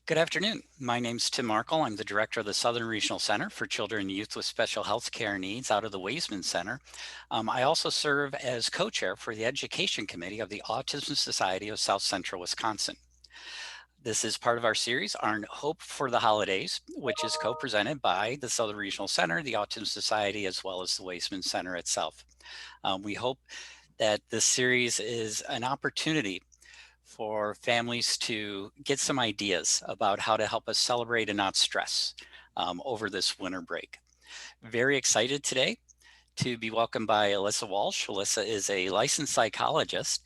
Good afternoon. My name's Tim Markle. I'm the director of the Southern Regional Center for Children and Youth with Special Health Care Needs out of the Weisman Center. I also serve as co-chair for the Education Committee of the Autism Society of South Central Wisconsin. This is part of our series, Our Hope for the Holidays, which is co-presented by the Southern Regional Center, the Autism Society, as well as the Weisman Center itself. We hope that this series is an opportunity for families to get some ideas about how to help us celebrate and not stress over this winter break. Very excited today to be welcomed by Alyssa Walsh. Alyssa is a licensed psychologist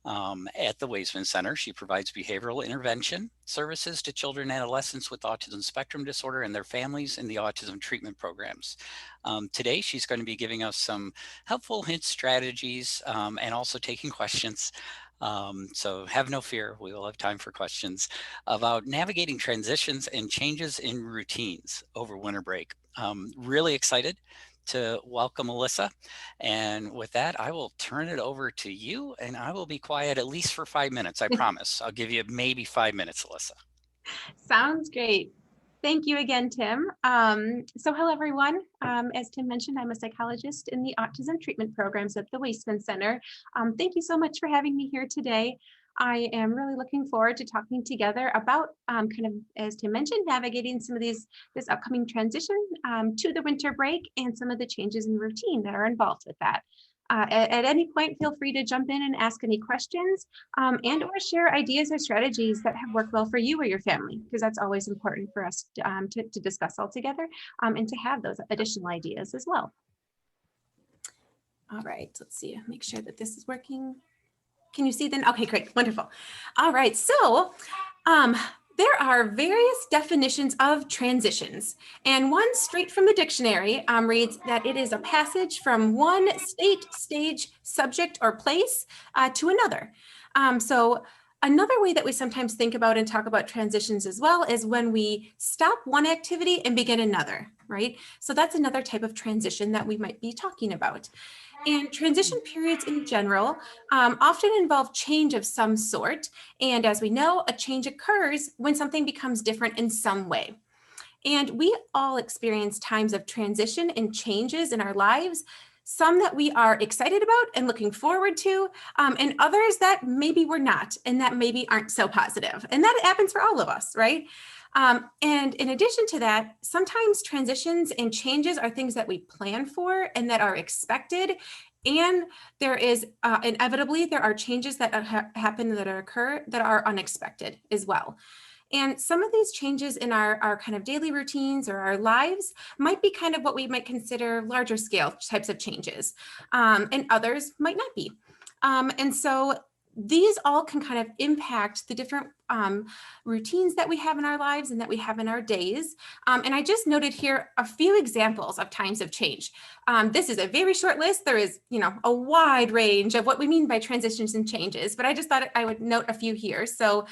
at the Weisman Center. She provides behavioral intervention services to children and adolescents with autism spectrum disorder and their families in the autism treatment programs. Today, she's going to be giving us some helpful hints, strategies, and also taking questions. So have no fear, we will have time for questions about navigating transitions and changes in routines over winter break. Really excited to welcome Alyssa. And with that, I will turn it over to you and I will be quiet at least for 5 minutes. I promise. I'll give you maybe 5 minutes, Alyssa. Sounds great. Thank you again, Tim. So hello, everyone. As Tim mentioned, I'm a psychologist in the autism treatment programs at the Weisman Center. Thank you so much for having me here today. I am really looking forward to talking together about kind of, as Tim mentioned, navigating some of this upcoming transition to the winter break and some of the changes in routine that are involved with that. At any point, feel free to jump in and ask any questions and or share ideas or strategies that have worked well for you or your family, because that's always important for us to discuss all together and to have those additional ideas as well. All right, let's see, make sure that this is working. Can you see then? Okay, great, wonderful. All right, so there are various definitions of transitions, and one straight from the dictionary reads that it is a passage from one state, stage, subject, or place to another. So another way that we sometimes think about and talk about transitions as well is when we stop one activity and begin another, right? So that's another type of transition that we might be talking about. And transition periods in general often involve change of some sort. And as we know, a change occurs when something becomes different in some way. And we all experience times of transition and changes in our lives, some that we are excited about and looking forward to, and others that maybe we're not, and that maybe aren't so positive. And that happens for all of us, right? And in addition to that, sometimes transitions and changes are things that we plan for and that are expected. And there is inevitably, there are changes that happen that occur that are unexpected as well. And some of these changes in our kind of daily routines or our lives might be kind of what we might consider larger scale types of changes, and others might not be. And so these all can kind of impact the different routines that we have in our lives and that we have in our days. And I just noted here a few examples of times of change. This is a very short list. There is, a wide range of what we mean by transitions and changes, but I just thought I would note a few here. So,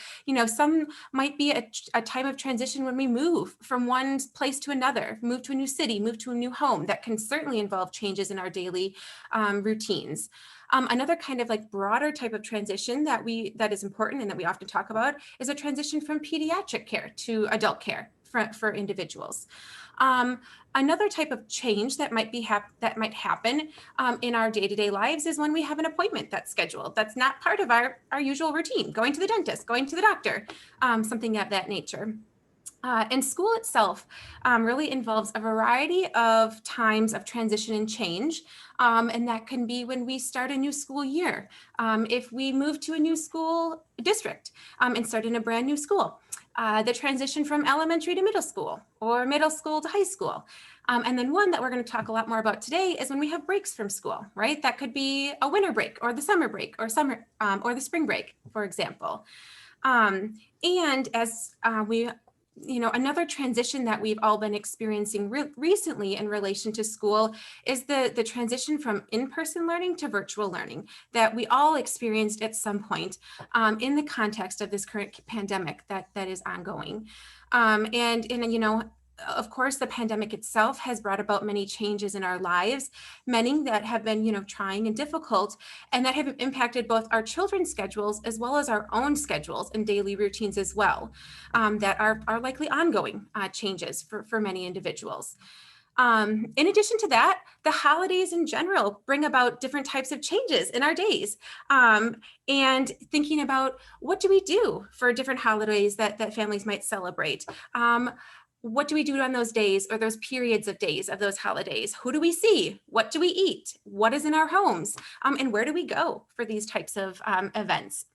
some might be a time of transition when we move from one place to another, move to a new city, move to a new home. That can certainly involve changes in our daily routines. Another kind of like broader type of transition that is important and that we often talk about is a transition from pediatric care to adult care for individuals. Another type of change that might happen in our day-to-day lives is when we have an appointment that's scheduled. That's not part of our usual routine, going to the dentist, going to the doctor, something of that nature. And school itself really involves a variety of times of transition and change. And that can be when we start a new school year, if we move to a new school district and start in a brand new school, the transition from elementary to middle school or middle school to high school. And then one that we're going to talk a lot more about today is when we have breaks from school, right? That could be a winter break or the summer break or the spring break, for example. And as another transition that we've all been experiencing recently in relation to school is the transition from in-person learning to virtual learning that we all experienced at some point in the context of this current pandemic that is ongoing. of course, the pandemic itself has brought about many changes in our lives, many that have been, trying and difficult, and that have impacted both our children's schedules as well as our own schedules and daily routines as well, that are likely ongoing changes for many individuals. In addition to that, the holidays in general bring about different types of changes in our days. And thinking about what do we do for different holidays that families might celebrate? What do we do on those days or those periods of days of those holidays? Who do we see? What do we eat? What is in our homes? And where do we go for these types of events?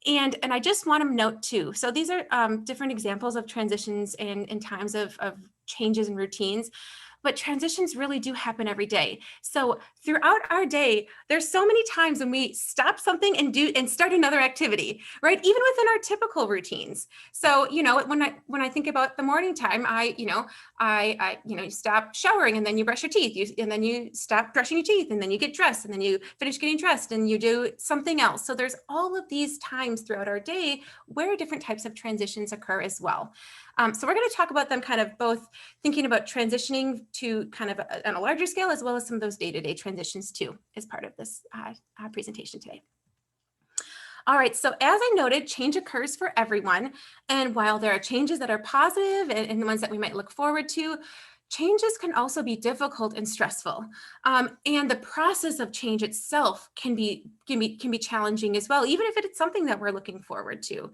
And I just want to note too, so these are different examples of transitions and times of changes and routines, but transitions really do happen every day. So throughout our day, there's so many times when we stop something and start another activity, right? Even within our typical routines. So, when I think about the morning time, you stop showering and then you brush your teeth, and then you stop brushing your teeth and then you get dressed and then you finish getting dressed and you do something else. So there's all of these times throughout our day where different types of transitions occur as well. So we're going to talk about them kind of both thinking about transitioning to kind of on a larger scale, as well as some of those day-to-day transitions too, as part of this presentation today. All right, so as I noted, change occurs for everyone. And while there are changes that are positive and the ones that we might look forward to, changes can also be difficult and stressful. And the process of change itself can be challenging as well, even if it's something that we're looking forward to.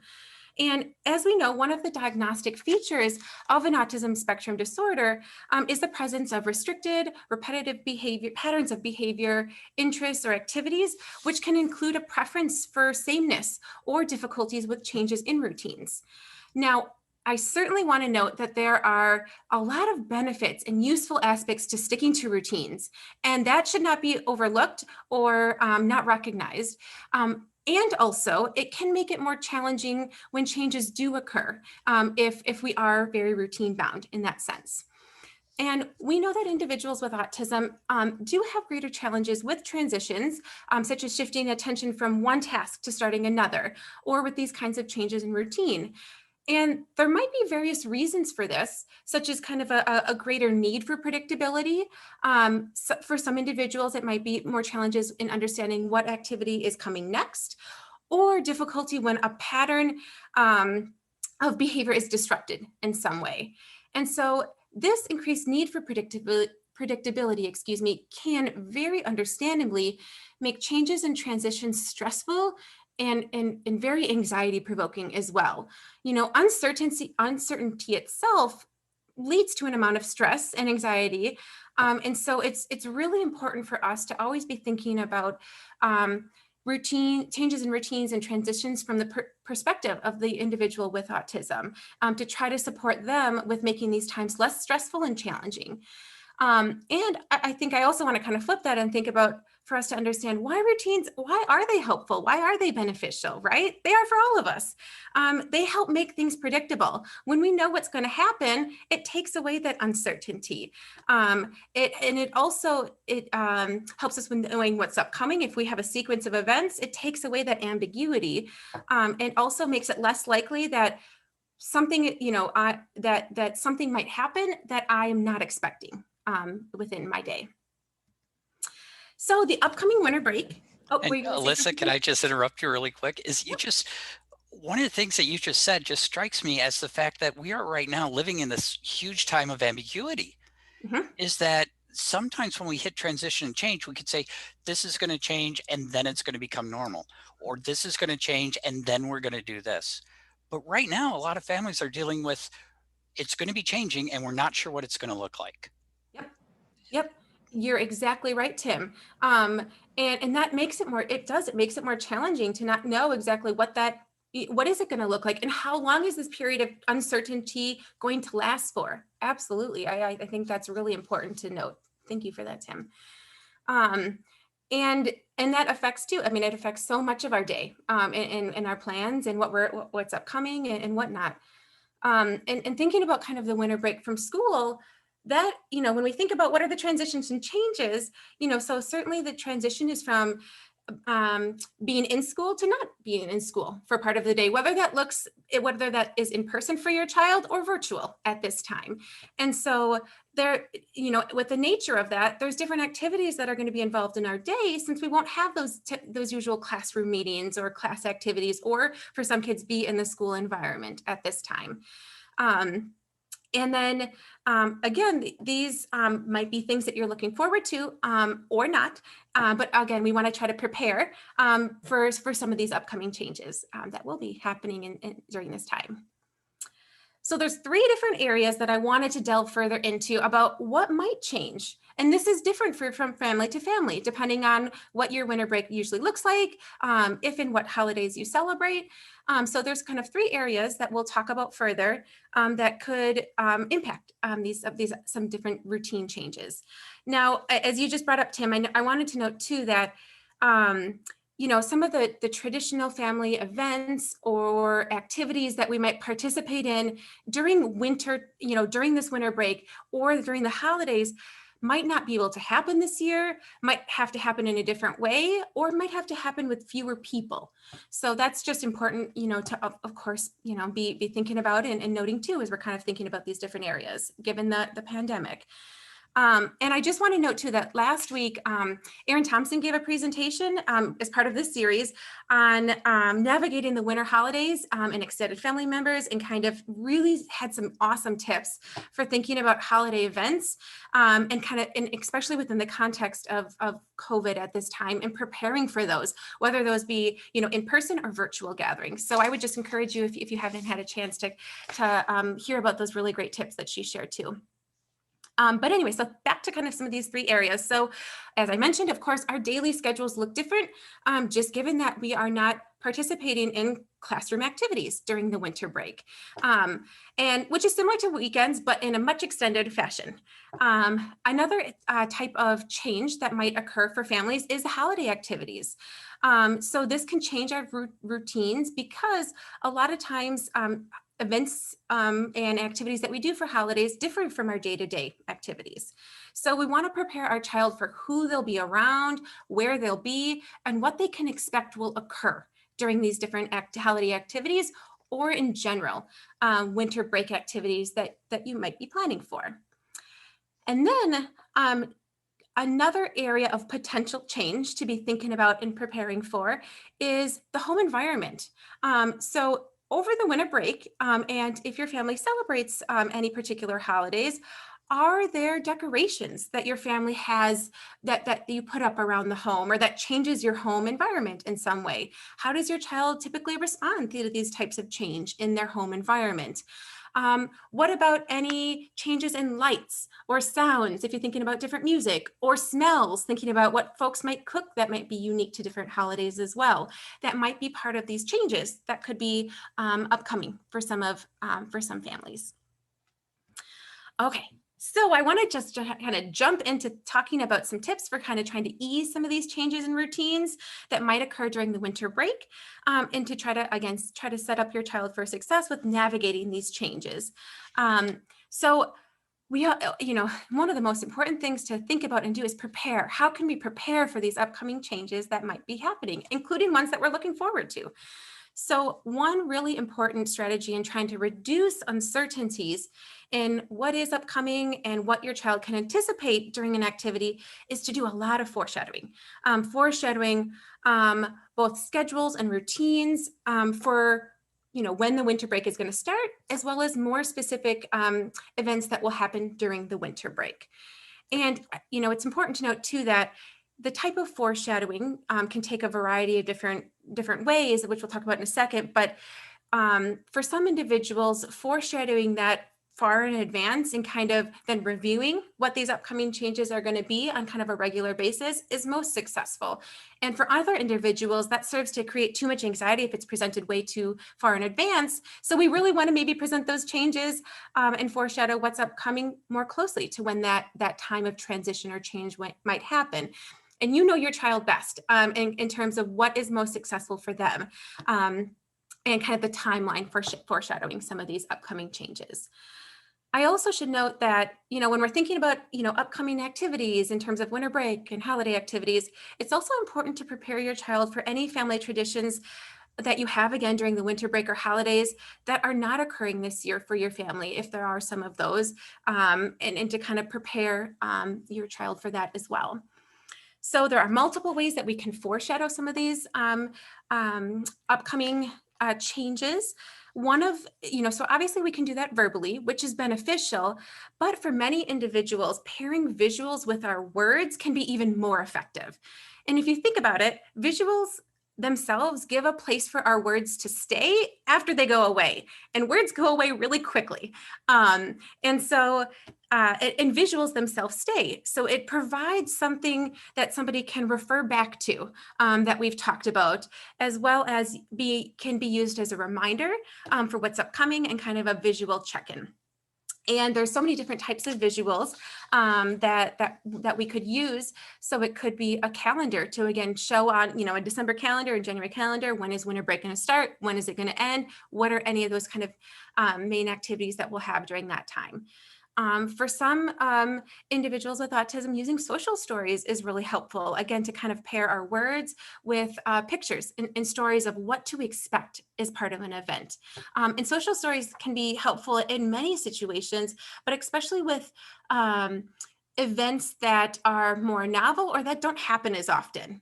And as we know, one of the diagnostic features of an autism spectrum disorder is the presence of restricted, repetitive behavior, patterns of behavior, interests, or activities, which can include a preference for sameness or difficulties with changes in routines. Now, I certainly want to note that there are a lot of benefits and useful aspects to sticking to routines, and that should not be overlooked or not recognized. And also, it can make it more challenging when changes do occur, if we are very routine bound in that sense. And we know that individuals with autism do have greater challenges with transitions, such as shifting attention from one task to starting another, or with these kinds of changes in routine. And there might be various reasons for this, such as kind of a greater need for predictability. So for some individuals, it might be more challenges in understanding what activity is coming next, or difficulty when a pattern of behavior is disrupted in some way. And so this increased need for predictability, can very understandably make changes and transitions stressful and very anxiety provoking as well. Uncertainty itself leads to an amount of stress and anxiety. And so it's really important for us to always be thinking about routine changes in routines and transitions from the perspective of the individual with autism, to try to support them with making these times less stressful and challenging. And I think I also want to kind of flip that and think about, for us to understand, why are they helpful? Why are they beneficial, right? They are for all of us. They help make things predictable. When we know what's going to happen, it takes away that uncertainty. It also helps us with knowing what's upcoming. If we have a sequence of events, it takes away that ambiguity, and also makes it less likely that something, that something might happen that I am not expecting within my day. So the upcoming winter break. Oh, were And you going to say Alyssa, can something? I just interrupt you really quick? Yep. One of the things that you just said just strikes me as the fact that we are right now living in this huge time of ambiguity. Mhm. Is that sometimes when we hit transition and change, we could say, this is going to change and then it's going to become normal, or this is going to change and then we're going to do this. But right now, a lot of families are dealing with, it's going to be changing and we're not sure what it's going to look like. Yep. Yep. You're exactly right, Tim. And that makes it makes it more challenging to not know exactly what is it going to look like, and how long is this period of uncertainty going to last for? Absolutely. I think that's really important to note. Thank you for that, Tim. Um, and that affects too. I mean, it affects so much of our day, and our plans and what's upcoming and whatnot. And thinking about kind of the winter break from school, that, when we think about what are the transitions and changes, so certainly the transition is from being in school to not being in school for part of the day, whether that is in person for your child or virtual at this time. And so there, with the nature of that, there's different activities that are going to be involved in our day, since we won't have those usual classroom meetings or class activities, or for some kids be in the school environment at this time. And then again, these might be things that you're looking forward to or not. But again, we want to try to prepare for some of these upcoming changes that will be happening during this time. So there's 3 different areas that I wanted to delve further into about what might change. And this is different from family to family, depending on what your winter break usually looks like, if and what holidays you celebrate. So there's kind of 3 areas that we'll talk about further that could impact some different routine changes. Now, as you just brought up, Tim, I wanted to note too that some of the traditional family events or activities that we might participate in during winter, during this winter break or during the holidays might not be able to happen this year, might have to happen in a different way, or might have to happen with fewer people. So that's just important, to, of course, be thinking about and noting too, as we're kind of thinking about these different areas, given the pandemic. And I just want to note too that last week, Erin Thompson gave a presentation as part of this series on navigating the winter holidays and extended family members, and kind of really had some awesome tips for thinking about holiday events and especially within the context of COVID at this time, and preparing for those, whether those be, in person or virtual gatherings. So I would just encourage you, if you haven't had a chance to hear about those really great tips that she shared too. But anyway, so back to kind of some of these 3 areas. So as I mentioned, of course, our daily schedules look different, just given that we are not participating in classroom activities during the winter break, and which is similar to weekends, but in a much extended fashion. Another type of change that might occur for families is holiday activities. So this can change our routines, because a lot of times events and activities that we do for holidays differ from our day-to-day activities. So we want to prepare our child for who they'll be around, where they'll be, and what they can expect will occur during these different holiday activities, or in general, winter break activities that you might be planning for. And then another area of potential change to be thinking about and preparing for is the home environment. So over the winter break, and if your family celebrates any particular holidays, are there decorations that your family has that you put up around the home, or that changes your home environment in some way? How does your child typically respond to these types of change in their home environment? What about any changes in lights or sounds, if you're thinking about different music, or smells, thinking about what folks might cook that might be unique to different holidays as well, that might be part of these changes that could be upcoming for some families. Okay, so I want to just kind of jump into talking about some tips for kind of trying to ease some of these changes in routines that might occur during the winter break, and to try to set up your child for success with navigating these changes. So we, one of the most important things to think about and do is prepare. How can we prepare for these upcoming changes that might be happening, including ones that we're looking forward to? So one really important strategy in trying to reduce uncertainties in what is upcoming and what your child can anticipate during an activity is to do a lot of foreshadowing. Foreshadowing both schedules and routines for when the winter break is going to start, as well as more specific events that will happen during the winter break. And it's important to note too that the type of foreshadowing can take a variety of different ways, which we'll talk about in a second. But for some individuals, foreshadowing that far in advance and kind of then reviewing what these upcoming changes are going to be on kind of a regular basis is most successful. And for other individuals, that serves to create too much anxiety if it's presented way too far in advance. So we really want to maybe present those changes and foreshadow what's upcoming more closely to when that time of transition or change might happen. And you know your child best in terms of what is most successful for them, and kind of the timeline for foreshadowing some of these upcoming changes. I also should note that, when we're thinking about, upcoming activities in terms of winter break and holiday activities, it's also important to prepare your child for any family traditions that you have again during the winter break or holidays that are not occurring this year for your family, if there are some of those, and to kind of prepare your child for that as well. So there are multiple ways that we can foreshadow some of these upcoming changes. One of, so obviously we can do that verbally, which is beneficial, but for many individuals, pairing visuals with our words can be even more effective. And if you think about it, visuals themselves give a place for our words to stay after they go away, and words go away really quickly. And so and visuals themselves stay. So it provides something that somebody can refer back to, that we've talked about, as well as can be used as a reminder for what's upcoming and kind of a visual check-in. And there's so many different types of visuals that we could use. So it could be a calendar to again show on, a December calendar, a January calendar. When is winter break going to start? When is it going to end? What are any of those kind of main activities that we'll have during that time? For some individuals with autism, using social stories is really helpful, again, to kind of pair our words with pictures and stories of what to expect as part of an event. And social stories can be helpful in many situations, but especially with events that are more novel or that don't happen as often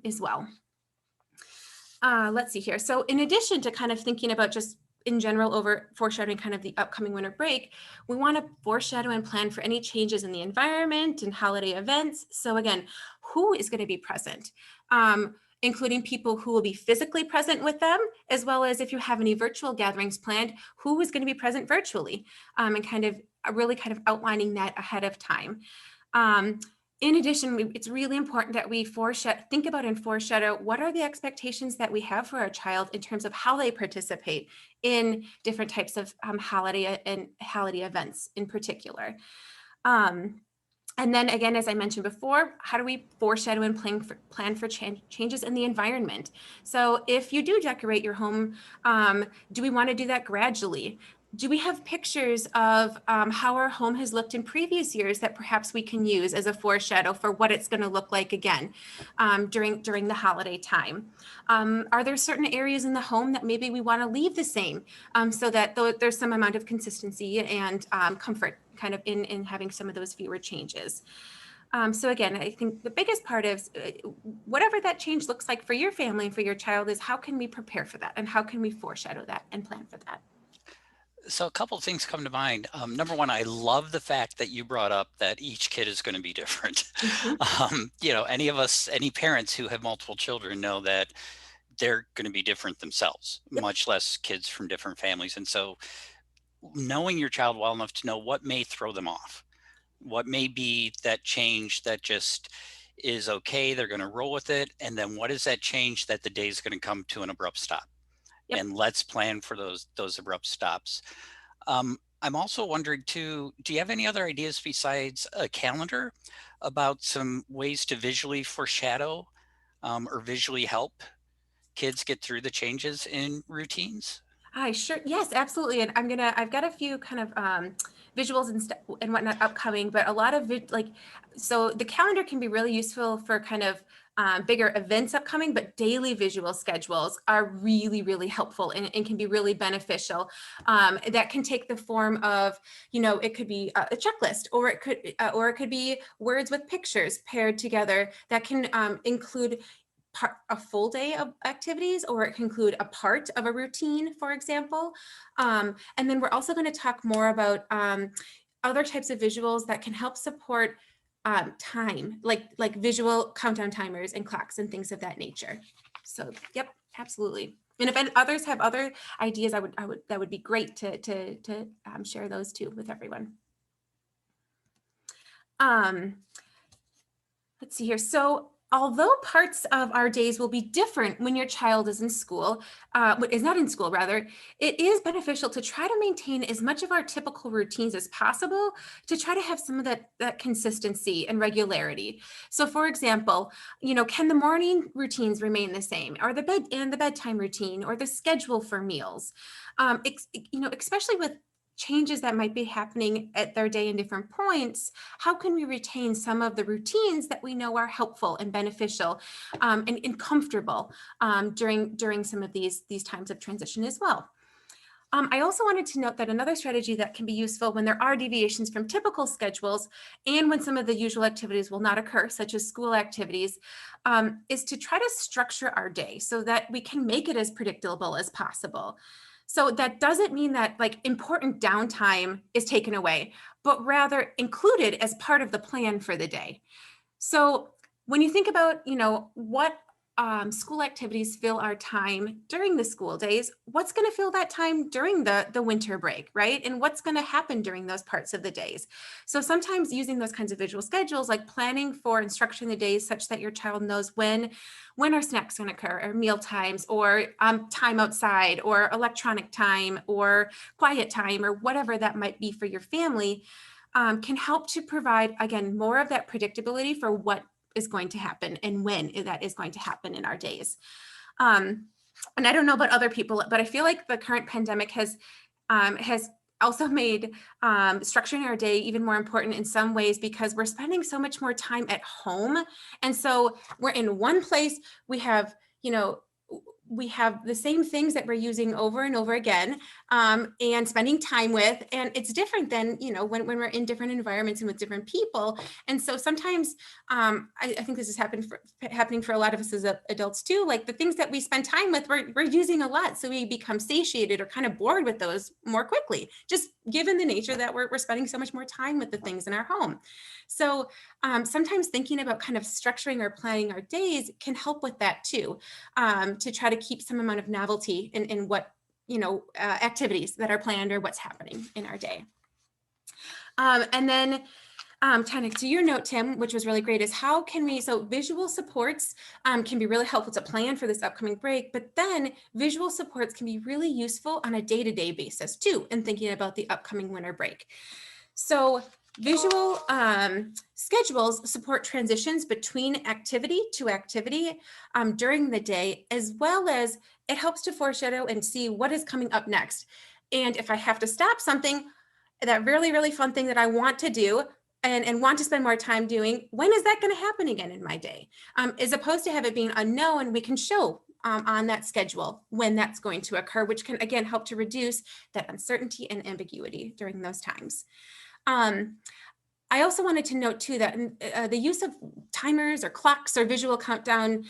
as well. Let's see here. So in addition to kind of thinking about just in general over foreshadowing kind of the upcoming winter break, we want to foreshadow and plan for any changes in the environment and holiday events. So again, who is going to be present? Including people who will be physically present with them, as well as if you have any virtual gatherings planned, who is going to be present virtually, and kind of really kind of outlining that ahead of time. In addition, it's really important that we think about and foreshadow what are the expectations that we have for our child in terms of how they participate in different types of holiday events in particular. And then again, as I mentioned before, how do we foreshadow and plan for changes in the environment? So if you do decorate your home, do we want to do that gradually? Do we have pictures of how our home has looked in previous years that perhaps we can use as a foreshadow for what it's going to look like again during the holiday time? Are there certain areas in the home that maybe we want to leave the same so that there's some amount of consistency and comfort kind of in having some of those fewer changes? So again, I think the biggest part is whatever that change looks like for your family and for your child is how can we prepare for that and how can we foreshadow that and plan for that? So a couple of things come to mind. Number one, I love the fact that you brought up that each kid is going to be different. Mhm. Any of us, any parents who have multiple children know that they're going to be different themselves, Yep. much less kids from different families. And so knowing your child well enough to know what may throw them off, what may be that change that just is okay, they're going to roll with it. And then what is that change that the day is going to come to an abrupt stop? Yep. And let's plan for those abrupt stops. I'm also wondering too, do you have any other ideas besides a calendar about some ways to visually foreshadow or visually help kids get through the changes in routines? I sure, yes, absolutely. And I've got a few kind of visuals and stuff and whatnot upcoming, but a lot of so the calendar can be really useful for kind of bigger events upcoming, but daily visual schedules are really, really helpful and can be really beneficial. That can take the form of, it could be a checklist, or it could be words with pictures paired together that can include a full day of activities, or it can include a part of a routine, for example. And then we're also going to talk more about other types of visuals that can help support time, like visual countdown timers and clocks and things of that nature. So, yep, absolutely. And if others have other ideas, that would be great to share those too with everyone. Um, Let's see here. So, although parts of our days will be different when your child is in school, is not in school, rather, it is beneficial to try to maintain as much of our typical routines as possible to try to have some of that consistency and regularity. So, for example, can the morning routines remain the same, or the bedtime routine, or the schedule for meals? Especially with changes that might be happening at their day in different points, how can we retain some of the routines that we know are helpful and beneficial, and comfortable, during some of these times of transition as well. I also wanted to note that another strategy that can be useful when there are deviations from typical schedules and when some of the usual activities will not occur, such as school activities, is to try to structure our day so that we can make it as predictable as possible. So that doesn't mean that like important downtime is taken away, but rather included as part of the plan for the day. So when you think about, what school activities fill our time during the school days, what's going to fill that time during the winter break, right? And what's going to happen during those parts of the days? So sometimes using those kinds of visual schedules, like planning for and structuring the days such that your child knows when are snacks going to occur, or meal times, or time outside, or electronic time, or quiet time, or whatever that might be for your family, can help to provide, again, more of that predictability for what is going to happen and when that is going to happen in our days. And I don't know about other people, but I feel like the current pandemic has also made structuring our day even more important in some ways, because we're spending so much more time at home. And so we're in one place, we have, we have the same things that we're using over and over again, and spending time with, and it's different than, when we're in different environments and with different people. And so sometimes I think this is happening for a lot of us as adults too, like the things that we spend time with, we're using a lot, so we become satiated or kind of bored with those more quickly, just given the nature that we're spending so much more time with the things in our home. So sometimes thinking about kind of structuring or planning our days can help with that too, to try to keep some amount of novelty in what, activities that are planned or what's happening in our day. And then kind of to your note, Tim, which was really great, is how can we, so visual supports can be really helpful to plan for this upcoming break, but then visual supports can be really useful on a day-to-day basis too, in thinking about the upcoming winter break. So visual schedules support transitions between activity to activity during the day, as well as it helps to foreshadow and see what is coming up next. And if I have to stop something, that really, really fun thing that I want to do and want to spend more time doing, when is that going to happen again in my day? As opposed to have it being unknown, we can show on that schedule when that's going to occur, which can, again, help to reduce that uncertainty and ambiguity during those times. I also wanted to note too that the use of timers or clocks or visual countdown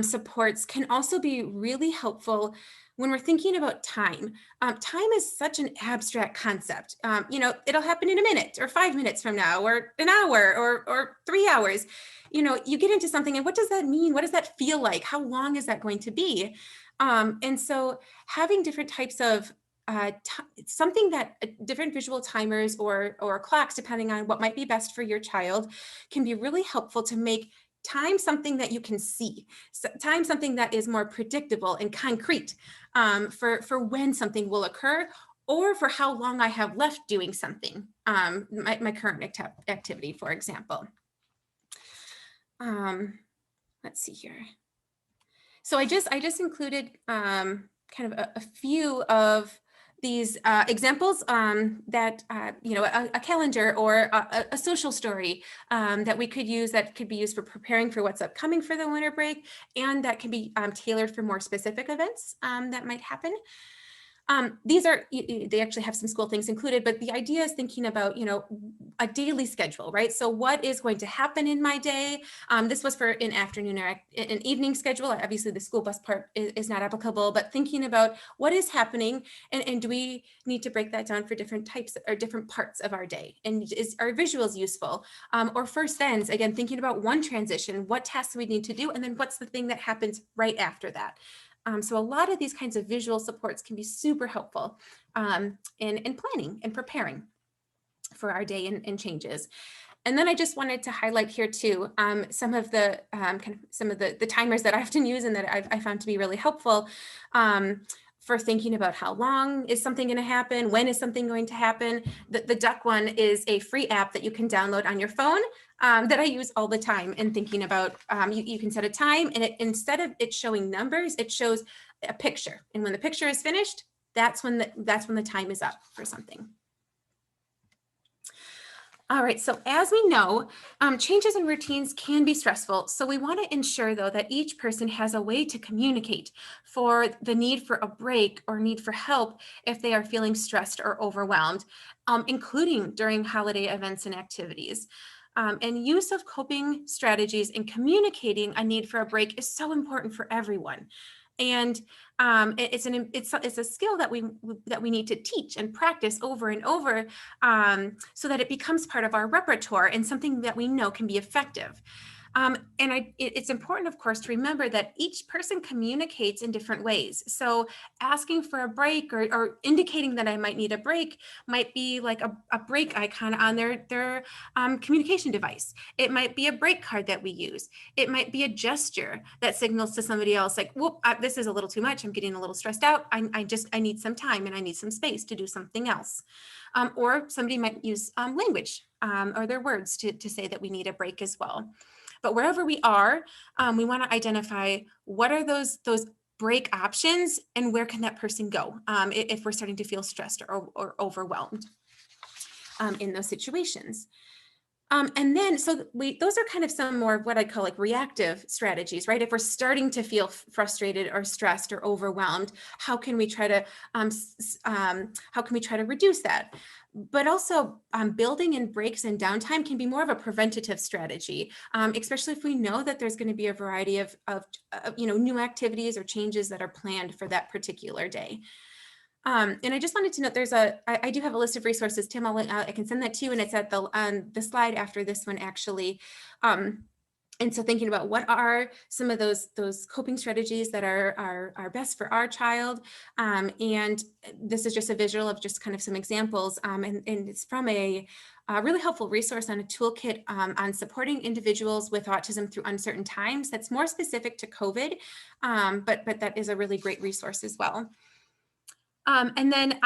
supports can also be really helpful when we're thinking about time. Time is such an abstract concept. It'll happen in a minute or 5 minutes from now, or an hour, or 3 hours. You get into something and what does that mean? What does that feel like? How long is that going to be? And so having different types of something that different visual timers or clocks, depending on what might be best for your child, can be really helpful to make time something that you can see, time something that is more predictable and concrete, for when something will occur, or for how long I have left doing something, my current activity, for example. Let's see here. So I just included kind of a few of these examples that, a calendar or a social story that we could use, that could be used for preparing for what's upcoming for the winter break, and that can be tailored for more specific events that might happen. These are, they actually have some school things included, but the idea is thinking about, a daily schedule, right? So what is going to happen in my day? This was for an afternoon or an evening schedule. Obviously the school bus part is not applicable, but thinking about what is happening, and do we need to break that down for different types or different parts of our day? And are visuals useful? Or first thens, again, thinking about one transition, what tasks we need to do, and then what's the thing that happens right after that? So a lot of these kinds of visual supports can be super helpful in planning and preparing for our day and changes. And then I just wanted to highlight here too, some of the the timers that I often use and that I found to be really helpful for thinking about how long is something going to happen, when is something going to happen. The Duck one is a free app that you can download on your phone that I use all the time in thinking about, you can set a time, and instead of it showing numbers, it shows a picture. And when the picture is finished, that's when the time is up for something. All right, so as we know, changes in routines can be stressful. So we want to ensure, though, that each person has a way to communicate for the need for a break or need for help if they are feeling stressed or overwhelmed, including during holiday events and activities. And use of coping strategies and communicating a need for a break is so important for everyone. And it's a skill that we need to teach and practice over and over, so that it becomes part of our repertoire and something that we know can be effective. It's important, of course, to remember that each person communicates in different ways. So asking for a break or indicating that I might need a break might be like a break icon on their communication device. It might be a break card that we use. It might be a gesture that signals to somebody else like, whoop, this is a little too much. I'm getting a little stressed out. I need some time and I need some space to do something else. Or somebody might use language or their words to say that we need a break as well. But wherever we are, we want to identify what are those break options and where can that person go if we're starting to feel stressed or overwhelmed in those situations. And then, so those are kind of some more what I call like reactive strategies, right? If we're starting to feel frustrated or stressed or overwhelmed, how can we try to reduce that? But also, building in breaks and downtime can be more of a preventative strategy, especially if we know that there's going to be a variety of new activities or changes that are planned for that particular day. And I just wanted to note I do have a list of resources, Tim. I can send that to you, and it's at the slide after this one, actually. And so thinking about what are some of those coping strategies that are best for our child. And this is just a visual of just kind of some examples. And it's from a really helpful resource on a toolkit on supporting individuals with autism through uncertain times. That's more specific to COVID, but that is a really great resource as well. And then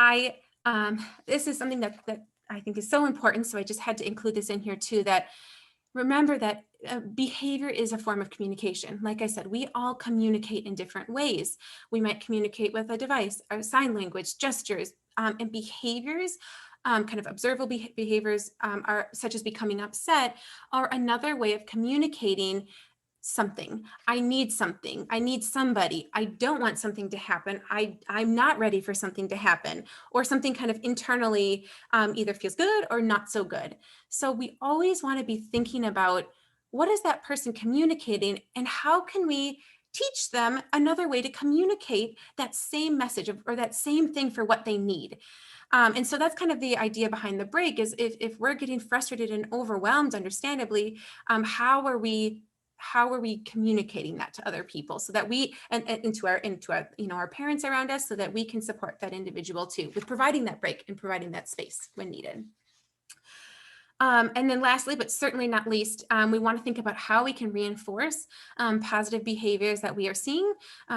this is something that I think is so important. So I just had to include this in here too, that remember that behavior is a form of communication. Like I said, we all communicate in different ways. We might communicate with a device or sign language, gestures, and behaviors. Kind of observable behaviors are such as becoming upset, are another way of communicating something. I need something. I need somebody. I don't want something to happen. I'm not ready for something to happen, or something kind of internally either feels good or not so good. So we always want to be thinking about what is that person communicating and how can we teach them another way to communicate that same message or that same thing for what they need. And so that's kind of the idea behind the break is if we're getting frustrated and overwhelmed, understandably, how are we communicating that to other people so that we and into our our parents around us, so that we can support that individual too with providing that break and providing that space when needed. And then lastly, but certainly not least, we want to think about how we can reinforce positive behaviors that we are seeing,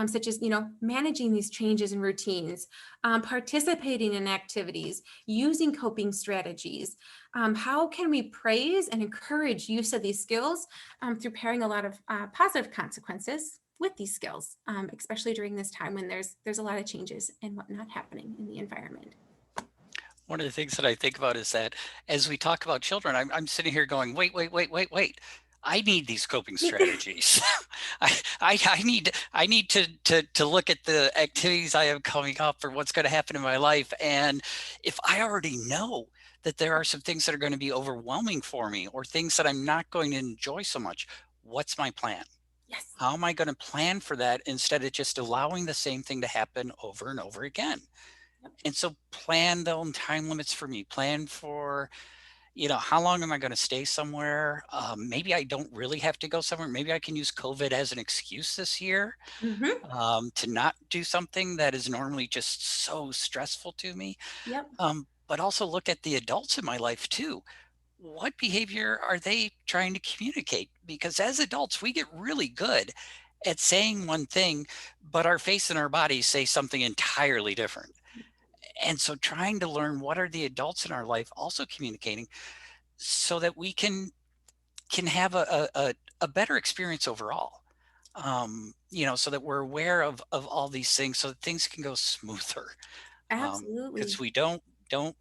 such as, managing these changes in routines, participating in activities, using coping strategies. How can we praise and encourage use of these skills through pairing a lot of positive consequences with these skills, especially during this time when there's a lot of changes and whatnot happening in the environment. One of the things that I think about is that as we talk about children, I'm sitting here going, wait, wait, wait, wait, wait. I need these coping strategies. I need to look at the activities I have coming up or what's going to happen in my life. And if I already know that there are some things that are going to be overwhelming for me or things that I'm not going to enjoy so much, what's my plan? Yes. How am I going to plan for that instead of just allowing the same thing to happen over and over again? Yep. And so plan the time limits for me. Plan for, how long am I going to stay somewhere? Maybe I don't really have to go somewhere. Maybe I can use COVID as an excuse this year Mm-hmm. to not do something that is normally just so stressful to me. Yep. But also look at the adults in my life too. What behavior are they trying to communicate? Because as adults, we get really good at saying one thing, but our face and our bodies say something entirely different. And so trying to learn what are the adults in our life also communicating so that we can have a better experience overall. So that we're aware of all these things so that things can go smoother. Because Absolutely. we don't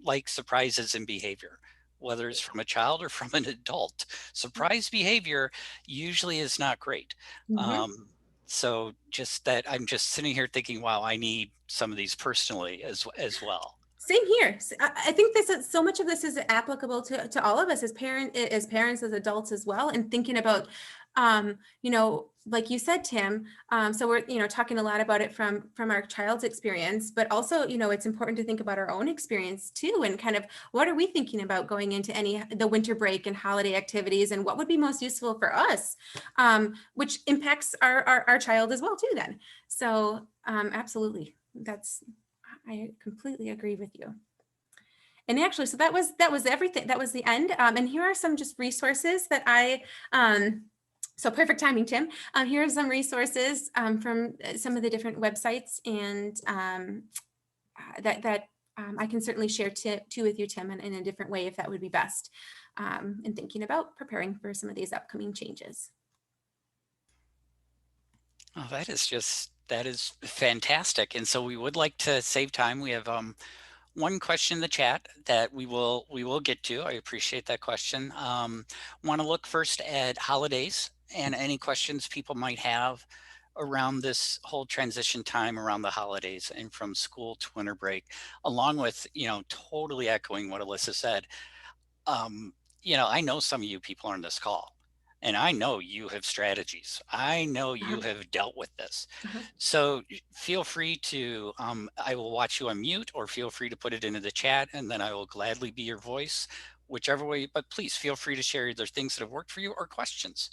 like surprises in behavior. whether it's from a child or from an adult. Surprise behavior usually is not great. Mhm. Um, so just that I'm just sitting here thinking, wow, I need some of these personally as well. Same here. I think this is so much of this is applicable to all of us as as parents, as adults as well, and thinking about, like you said, Tim. So we're talking a lot about it from our child's experience, but also it's important to think about our own experience too, and kind of what are we thinking about going into the winter break and holiday activities, and what would be most useful for us, which impacts our child as well too. Then, so absolutely, I completely agree with you. And actually, so that was everything. That was the end. And here are some just resources that so perfect timing, Tim. Here are some resources from some of the different websites and that I can certainly share with you, Tim, in a different way if that would be best in thinking about preparing for some of these upcoming changes. Oh, that is fantastic. And so we would like to save time. We have one question in the chat that we will get to. I appreciate that question. Want to look first at holidays and any questions people might have around this whole transition time around the holidays and from school to winter break, along with, totally echoing what Alyssa said. um, I know some of you people on this call, and I know you have strategies. I know Uh-huh, you have dealt with this. uh-huh. So feel free to, I will watch you on mute, or feel free to put it into the chat, and then I will gladly be your voice, whichever way. But please feel free to share either things that have worked for you or questions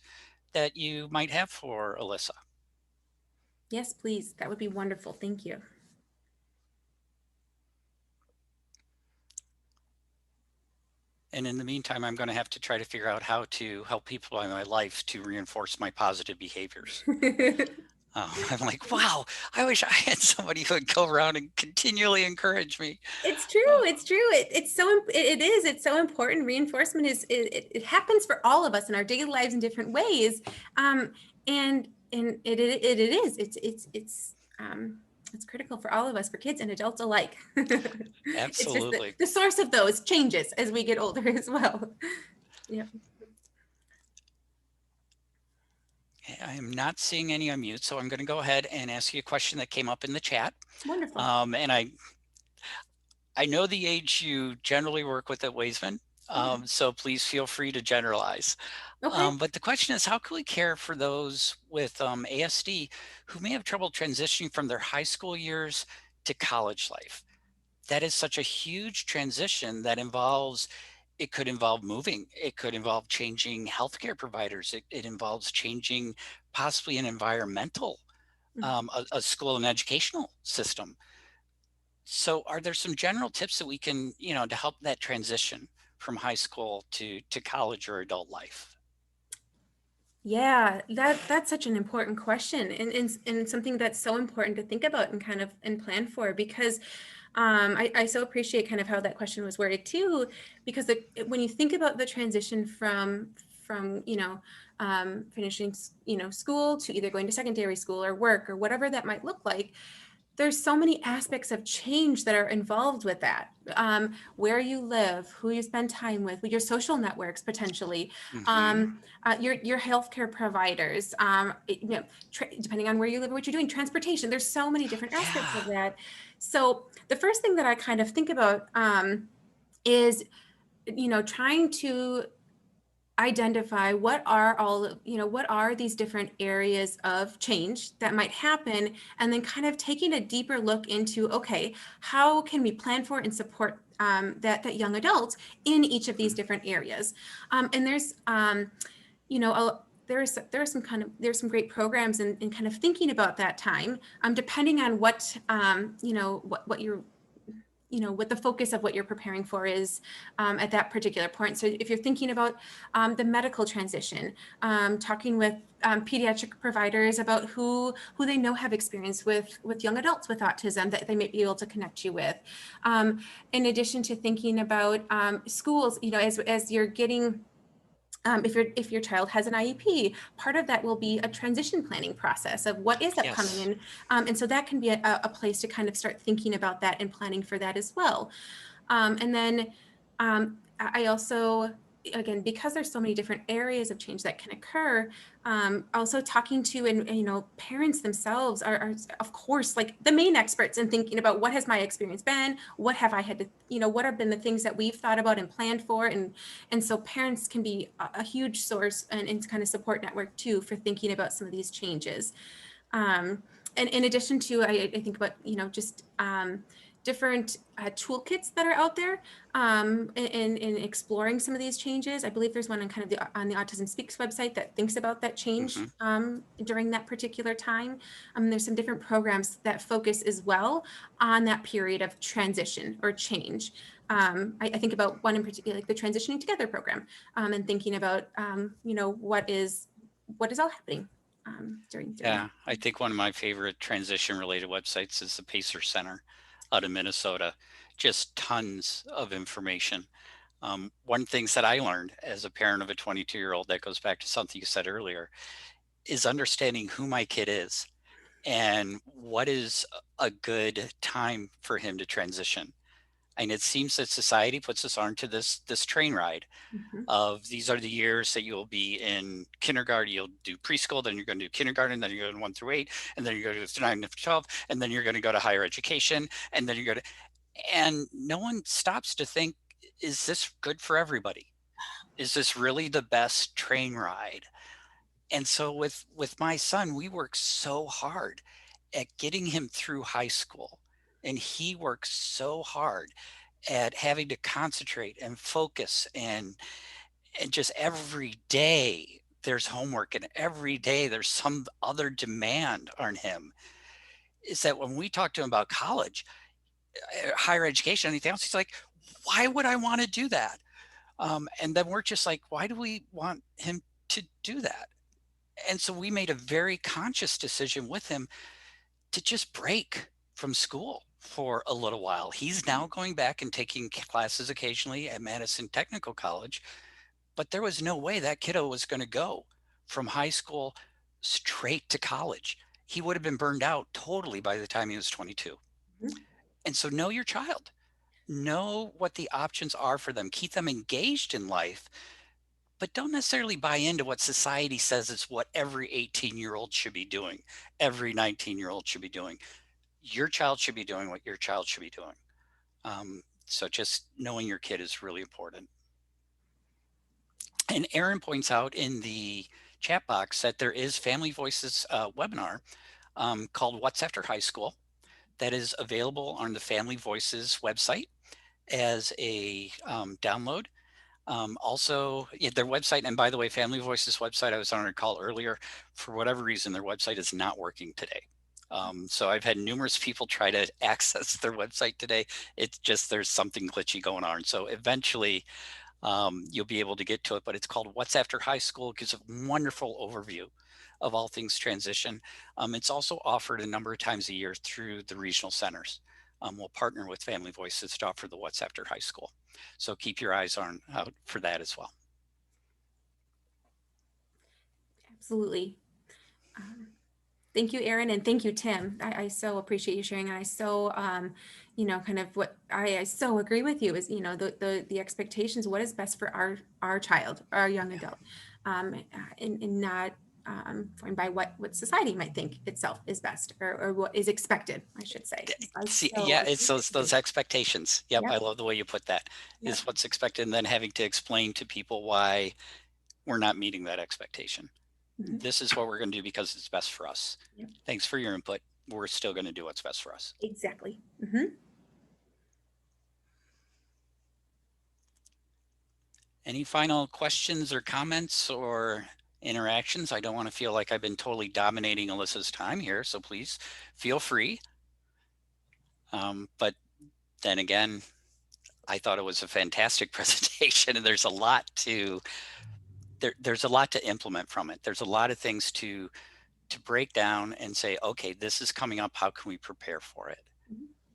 that you might have for Alyssa. Yes, please. That would be wonderful. Thank you. And in the meantime, I'm going to have to try to figure out how to help people in my life to reinforce my positive behaviors. I'm like, wow, I wish I had somebody who would go around and continually encourage me. It's true. Uh, It's true. It's so it is. It's so important. Reinforcement it happens for all of us in our daily lives in different ways, and it is. It's critical for all of us, for kids and adults alike. It's just Absolutely. the source of those changes as we get older as well. Yeah, I am not seeing any unmute, so I'm going to go ahead and ask you a question that came up in the chat. wonderful. And I know the age you generally work with at Waysman, Yeah. so please feel free to generalize. Okay. But the question is, how can we care for those with ASD who may have trouble transitioning from their high school years to college life? That is such a huge transition that it could involve moving, it could involve changing healthcare providers, it involves changing possibly an environmental, Mhm. a school and educational system. So are there some general tips that we can, to help that transition from high school to college or adult life? Yeah, that's such an important question, and something that's so important to think about and kind of and plan for, because I so appreciate kind of how that question was worded too, because when you think about the transition from finishing school to either going to secondary school or work or whatever that might look like, there's so many aspects of change that are involved with that. Where you live, who you spend time with your social networks potentially, Hmm. your healthcare providers, depending on where you live and what you're doing, transportation. There's so many different aspects Yeah. of that. So the first thing that I kind of think about is, trying to identify what are these different areas of change that might happen, and then kind of taking a deeper look into, okay, how can we plan for and support that young adult in each of these Mhm. different areas. And there's some great programs in kind of thinking about that time, depending on what you're what the focus of what you're preparing for is at that particular point. So if you're thinking about the medical transition, talking with pediatric providers about who they know have experience with young adults with autism that they may be able to connect you with. In addition to thinking about schools, as you're getting if your child has an IEP, part of that will be a transition planning process of what is upcoming, Yes. and so that can be a, place to kind of start thinking about that and planning for that as well. And then, I also, again, because there's so many different areas of change that can occur, also talking to, and you know, parents themselves are of course like the main experts in thinking about what has my experience been, what have I had to, you know, what have been the things that we've thought about and planned for, and so parents can be a huge source and kind of support network too for thinking about some of these changes. And in addition to, I think about, you know, just different toolkits that are out there in exploring some of these changes. I believe there's one on kind of on the Autism Speaks website that thinks about that change Hmm. during that particular time. There's some different programs that focus as well on that period of transition or change. I think about one in particular, like the Transitioning Together program, and thinking about, you know, what is all happening during that. Yeah, I think one of my favorite transition related websites is the Pacer Center out of Minnesota. Just tons of information. One things that I learned as a parent of a 22-year-old, that goes back to something you said earlier, is understanding who my kid is and what is a good time for him to transition. And it seems that society puts us onto this train ride Mhm. of these are the years that you'll be in kindergarten, you'll do preschool, then you're going to do kindergarten, then you're going to 1 through 8, and then you're going to 9 to 12, and then you're going to go to higher education, and then you're going to, and no one stops to think, is this good for everybody? Is this really the best train ride? And so with my son, we work so hard at getting him through high school. And he works so hard at having to concentrate and focus and just every day there's homework and every day there's some other demand on him. Is that when we talk to him about college, higher education, anything else, he's like, why would I want to do that? And then we're just like, why do we want him to do that? And so we made a very conscious decision with him to just break from school for a little while. He's now going back and taking classes occasionally at Madison Technical College, but there was no way that kiddo was going to go from high school straight to college. He would have been burned out totally by the time he was 22. Mhm. And so know your child. Know what the options are for them. Keep them engaged in life, but don't necessarily buy into what society says is what every 18-year-old should be doing, every 19-year-old should be doing. Your child should be doing what your child should be doing. So just knowing your kid is really important. And Erin points out in the chat box that there is Family Voices webinar called What's After High School that is available on the Family Voices website as a download. Also, yeah, their website, and by the way, Family Voices website, I was on a call earlier. For whatever reason, their website is not working today. So I've had numerous people try to access their website today. It's just there's something glitchy going on. So eventually you'll be able to get to it, but it's called What's After High School. It gives a wonderful overview of all things transition. It's also offered a number of times a year through the regional centers. We'll partner with Family Voices to offer the What's After High School. So keep your eyes on out for that as well. Absolutely. Um, Thank you, Erin, and thank you, Tim. I so appreciate you sharing, and I so, you know, kind of what I so agree with you is, you know, the expectations, what is best for our child, our young adult, and not formed by what society might think itself is best, or what is expected, I should say. I See, so yeah, it's agree with those you. expectations. Yep, Yep. I love the way you put that. Yep. Is what's expected, and then having to explain to people why we're not meeting that expectation. Mhm. This is what we're going to do because it's best for us. Yep. Thanks for your input. We're still going to do what's best for us. Exactly. Hmm. Any final questions or comments or interactions? I don't want to feel like I've been totally dominating Alyssa's time here, so please feel free. But then again, I thought it was a fantastic presentation, and there's a lot to implement from it. There's a lot of things to break down and say, okay, this is coming up. How can we prepare for it?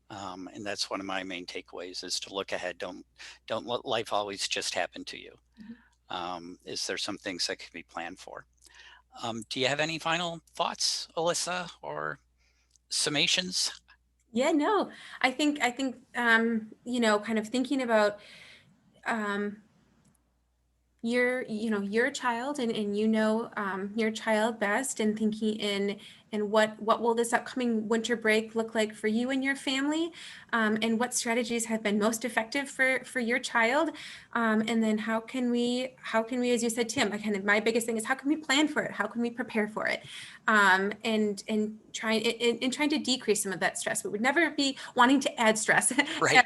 And that's one of my main takeaways: is to look ahead. Don't let life always just happen to you. Is there some things that can be planned for? Do you have any final thoughts, Alyssa, or summations? Yeah, no, I think, you know, kind of thinking about um, your child, and your child best, and thinking in what will this upcoming winter break look like for you and your family, and what strategies have been most effective for your child, and then how can we, as you said, Tim, I kind of, my biggest thing is, how can we plan for it, how can we prepare for it, and trying to decrease some of that stress. We would never be wanting to add stress Right.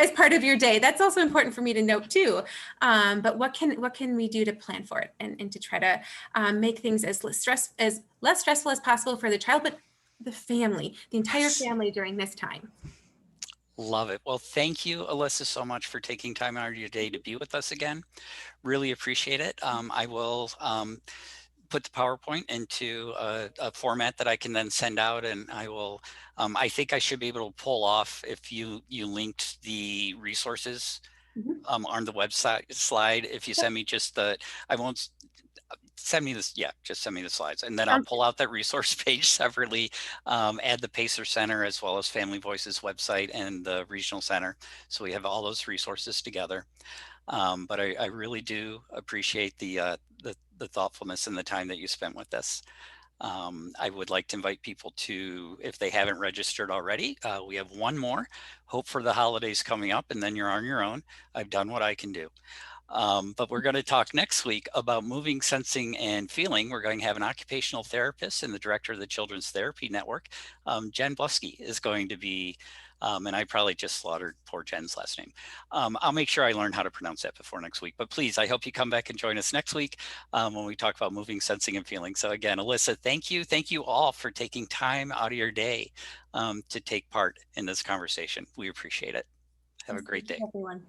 as part of your day. That's also important for me to note too. But what can we do to plan for it, and to try to make things as less stressful as possible for the child, but the entire Yes. family during this time. Love it. Well, thank you, Alyssa, so much for taking time out of your day to be with us again. Really appreciate it. I will put the PowerPoint into a format that I can then send out, and I will. I think I should be able to pull off if you linked the resources Mhm. on the website slide. If you send me just the, I won't send me this. Yeah, just send me the slides, and then I'll Sounds pull out that resource page separately. Add the Pacer Center as well as Family Voices website and the Regional Center, so we have all those resources together. But I really do appreciate the thoughtfulness and the time that you spent with us. I would like to invite people to, if they haven't registered already, we have one more. Hope for the holidays coming up, and then you're on your own. I've done what I can do. But we're going to talk next week about moving, sensing, and feeling. We're going to have an occupational therapist and the director of the Children's Therapy Network. Jen Blusky is going to be, and I probably just slaughtered poor Jen's last name. I'll make sure I learn how to pronounce that before next week. But please, I hope you come back and join us next week when we talk about moving, sensing, and feeling. So again, Alyssa, thank you. Thank you all for taking time out of your day to take part in this conversation. We appreciate it. Have a Yes, great thank you, day. everyone.